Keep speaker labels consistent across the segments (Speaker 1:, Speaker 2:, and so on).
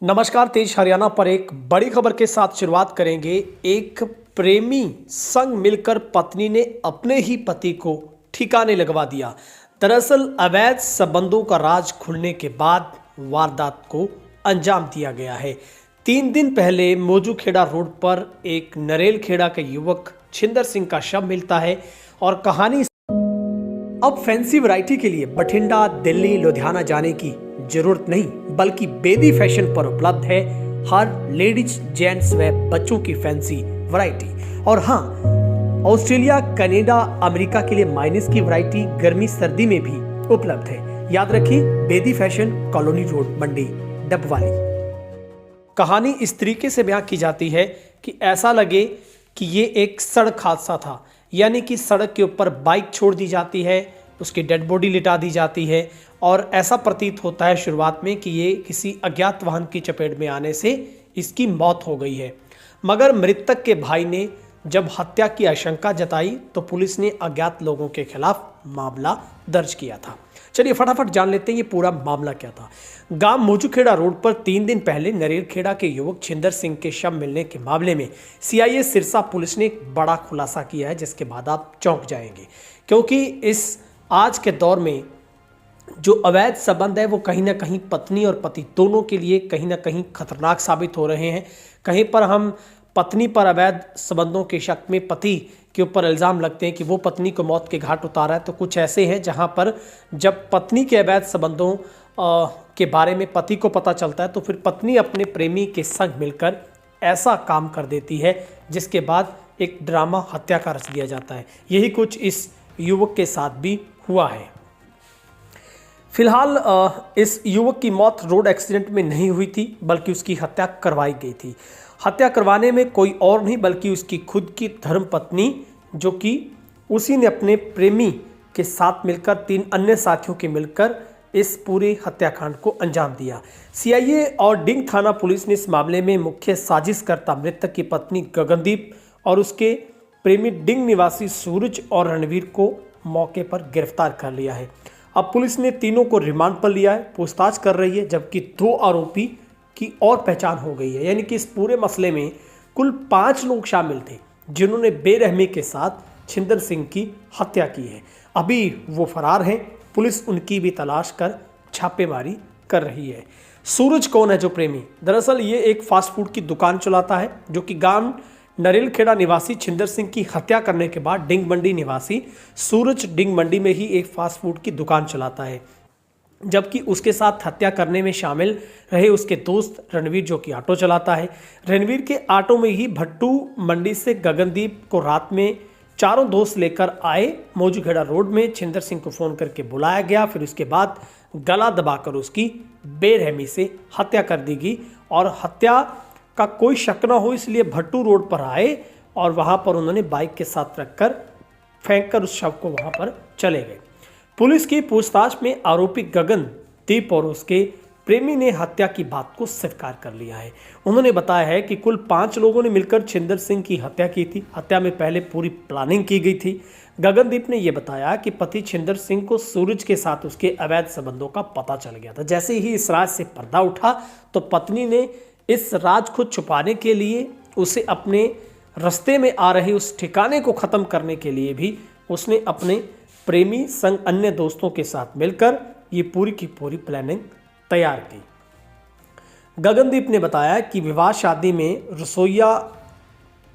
Speaker 1: नमस्कार। तेज हरियाणा पर एक बड़ी खबर के साथ शुरुआत करेंगे। एक प्रेमी संग मिलकर पत्नी ने अपने ही पति को ठिकाने लगवा दिया। दरअसल अवैध संबंधों का राज खुलने के बाद वारदात को अंजाम दिया गया है। 3 दिन पहले मौजूखेड़ा रोड पर एक नरेलखेड़ा के युवक छिंदर सिंह का शव मिलता है और कहानी अब फैंसी वैरायटी के लिए बठिंडा, दिल्ली, लुधियाना जाने की जरूरत नहीं, बल्कि बेदी फैशन पर उपलब्ध है हर लेडीज, जेंट्स व बच्चों की फैंसी वैरायटी। और हाँ, ऑस्ट्रेलिया, कनाडा, अमेरिका के लिए माइनस की वैरायटी गर्मी सर्दी में भी उपलब्ध है। याद रखिए, बेदी फैशन, कॉलोनी रोड, मंडी, डबवाली। कहानी इस तरीके से बयां की जाती है कि ऐसा लगे कि ये एक सड़क हादसा था, यानी कि सड़क के ऊपर बाइक छोड़ दी जाती है, उसकी डेड बॉडी लिटा दी जाती है और ऐसा प्रतीत होता है शुरुआत में कि ये किसी अज्ञात वाहन की चपेट में आने से इसकी मौत हो गई है। मगर मृतक के भाई ने जब हत्या की आशंका जताई तो पुलिस ने अज्ञात लोगों के खिलाफ मामला दर्ज किया था। चलिए फटाफट जान लेते हैं ये पूरा मामला क्या था। गांव मौजूखेड़ा रोड पर 3 दिन पहले नरेलखेड़ा के युवक छिंदर सिंह के शव मिलने के मामले में सीआईए सिरसा पुलिस ने एक बड़ा खुलासा किया है, जिसके बाद आप चौंक जाएंगे, क्योंकि इस आज के दौर में जो अवैध संबंध है वो कहीं ना कहीं पत्नी और पति दोनों के लिए कहीं ना कहीं खतरनाक साबित हो रहे हैं। कहीं पर हम पत्नी पर अवैध संबंधों के शक में पति के ऊपर इल्ज़ाम लगते हैं कि वो पत्नी को मौत के घाट उतारा है, तो कुछ ऐसे हैं जहां पर जब पत्नी के अवैध संबंधों के बारे में पति को पता चलता है तो फिर पत्नी अपने प्रेमी के संग मिलकर ऐसा काम कर देती है, जिसके बाद एक ड्रामा हत्या का रच दिया जाता है। यही कुछ इस युवक के साथ भी हुआ है। फिलहाल इस युवक की मौत रोड एक्सीडेंट में नहीं हुई थी, बल्कि उसकी हत्या करवाई गई थी। हत्या करवाने में कोई और नहीं बल्कि उसकी खुद की धर्मपत्नी, जो कि उसी ने अपने प्रेमी के साथ मिलकर 3 अन्य साथियों के मिलकर इस पूरे हत्याकांड को अंजाम दिया। सीआईए और डिंग थाना पुलिस ने इस मामले में मुख्य साजिशकर्ता मृतक की पत्नी गगनदीप और उसके प्रेमी डिंग निवासी सूरज और रणवीर को मौके पर गिरफ्तार कर लिया है। अब पुलिस ने तीनों को रिमांड पर लिया है, पूछताछ कर रही है, जबकि 2 आरोपी की और पहचान हो गई है। यानी कि इस पूरे मसले में कुल 5 लोग शामिल थे जिन्होंने बेरहमी के साथ छिंदर सिंह की हत्या की है। अभी वो फरार हैं, पुलिस उनकी भी तलाश कर छापेमारी कर रही है। सूरज कौन है जो प्रेमी? दरअसल ये एक फास्ट फूड की दुकान चलाता है, जो कि गांव नरेलखेड़ा निवासी छिंदर सिंह की हत्या करने के बाद डिंग मंडी निवासी सूरज डिंग मंडी में ही एक फास्ट फूड की दुकान चलाता है, जबकि उसके साथ हत्या करने में शामिल रहे उसके दोस्त रणवीर, जो कि ऑटो चलाता है। रणवीर के ऑटो में ही भट्टू मंडी से गगनदीप को रात में चारों दोस्त लेकर आए। मौजूखेड़ा रोड में छिंदर सिंह को फ़ोन करके बुलाया गया, फिर उसके बाद गला दबाकर उसकी बेरहमी से हत्या कर दी गई और हत्या का कोई शक न हो इसलिए भट्टू रोड पर आए और वहां पर उन्होंने बाइक के साथ रखकर फेंककर उस शव को वहां पर चले गए। पुलिस की पूछताछ में आरोपी गगनदीप और उसके प्रेमी ने हत्या की बात को स्वीकार कर लिया है। उन्होंने बताया है कि कुल 5 लोगों ने मिलकर छिंदर सिंह की हत्या की थी। हत्या में पहले पूरी प्लानिंग की गई थी। गगनदीप ने यह बताया कि पति छिंदर सिंह को सूरज के साथ उसके अवैध संबंधों का पता चल गया था। जैसे ही इस राज से पर्दा उठा तो पत्नी ने इस राज को छुपाने के लिए उसे अपने रास्ते में आ रहे उस ठिकाने को ख़त्म करने के लिए भी उसने अपने प्रेमी संग अन्य दोस्तों के साथ मिलकर ये पूरी की पूरी प्लानिंग तैयार की। गगनदीप ने बताया कि विवाह शादी में रसोइया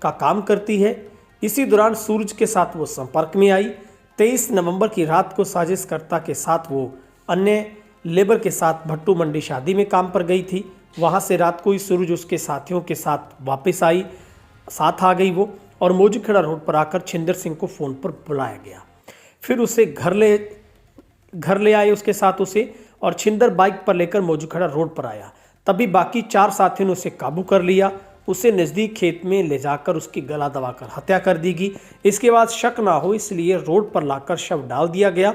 Speaker 1: का काम करती है। इसी दौरान सूरज के साथ वो संपर्क में आई। 23 नवंबर की रात को साजिशकर्ता के साथ वो अन्य लेबर के साथ भट्टू मंडी शादी में काम पर गई थी। वहाँ से रात को ही सूरज उसके साथियों के साथ वापस आई, साथ आ गई वो, और मौजूखेड़ा रोड पर आकर छिंदर सिंह को फ़ोन पर बुलाया गया। फिर उसे घर ले आए उसके साथ उसे, और छिंदर बाइक पर लेकर मौजूखेड़ा रोड पर आया। तभी बाकी 4 साथियों ने उसे काबू कर लिया। उसे नज़दीक खेत में ले जाकर उसकी गला दबाकर हत्या कर दी गई। इसके बाद शक ना हो इसलिए रोड पर लाकर शव डाल दिया गया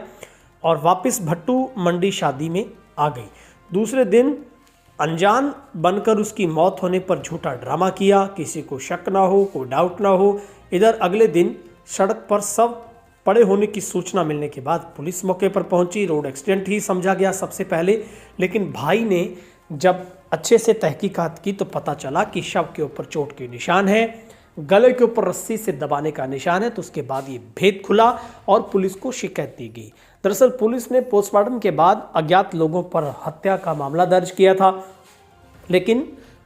Speaker 1: और वापस भट्टू मंडी शादी में आ गई। दूसरे दिन अनजान बनकर उसकी मौत होने पर झूठा ड्रामा किया, किसी को शक ना हो, कोई डाउट ना हो। इधर अगले दिन सड़क पर सब पड़े होने की सूचना मिलने के बाद पुलिस मौके पर पहुंची। रोड एक्सीडेंट ही समझा गया सबसे पहले, लेकिन भाई ने जब अच्छे से तहकीकात की तो पता चला कि शव के ऊपर चोट के निशान है, गले के ऊपर रस्सी से दबाने का निशान है। तो उसके बाद ये भेद खुला और पुलिस को शिकायत दी गई। दरअसल पुलिस ने पोस्टमार्टम के बाद अज्ञात लोगों पर हत्या का मामला दर्ज किया था, लेकिन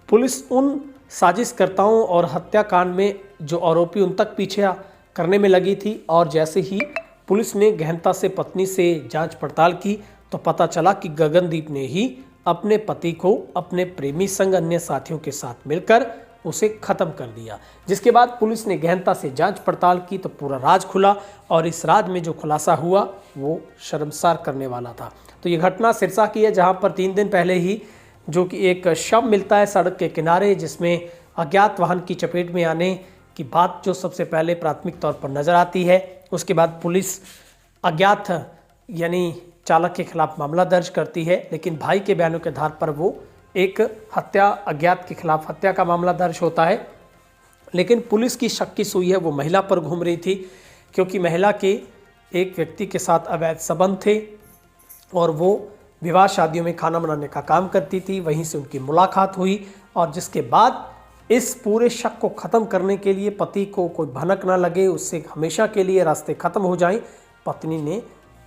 Speaker 1: पुलिस उन साजिशकर्ताओं और हत्याकांड में जो आरोपी उन तक पीछा करने में लगी थी। और जैसे ही पुलिस ने गहनता से पत्नी से जांच पड़ताल की तो पता चला कि गगनदीप ने ही अपने पति को अपने प्रेमी संग अन्य साथियों के साथ मिलकर उसे खत्म कर दिया। जिसके बाद पुलिस ने गहनता से जांच पड़ताल की तो पूरा राज खुला और इस राज में जो खुलासा हुआ वो शर्मसार करने वाला था। तो ये घटना सिरसा की है, जहां पर 3 दिन पहले ही जो कि एक शव मिलता है सड़क के किनारे, जिसमें अज्ञात वाहन की चपेट में आने की बात जो सबसे पहले प्राथमिक तौर पर नजर आती है। उसके बाद पुलिस अज्ञात यानी चालक के खिलाफ मामला दर्ज करती है, लेकिन भाई के बयानों के आधार पर वो एक हत्या, अज्ञात के खिलाफ हत्या का मामला दर्ज होता है। लेकिन पुलिस की शक की सुई है वो महिला पर घूम रही थी, क्योंकि महिला के एक व्यक्ति के साथ अवैध संबंध थे और वो विवाह शादियों में खाना बनाने का काम करती थी। वहीं से उनकी मुलाकात हुई और जिसके बाद इस पूरे शक को ख़त्म करने के लिए, पति को कोई भनक ना लगे, उससे हमेशा के लिए रास्ते ख़त्म हो जाएं, पत्नी ने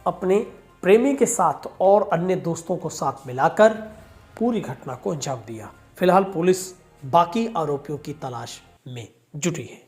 Speaker 1: अपने प्रेमी के साथ और अन्य दोस्तों को साथ मिलाकर पूरी घटना को अंजाम दिया। फिलहाल पुलिस बाकी आरोपियों की तलाश में जुटी है।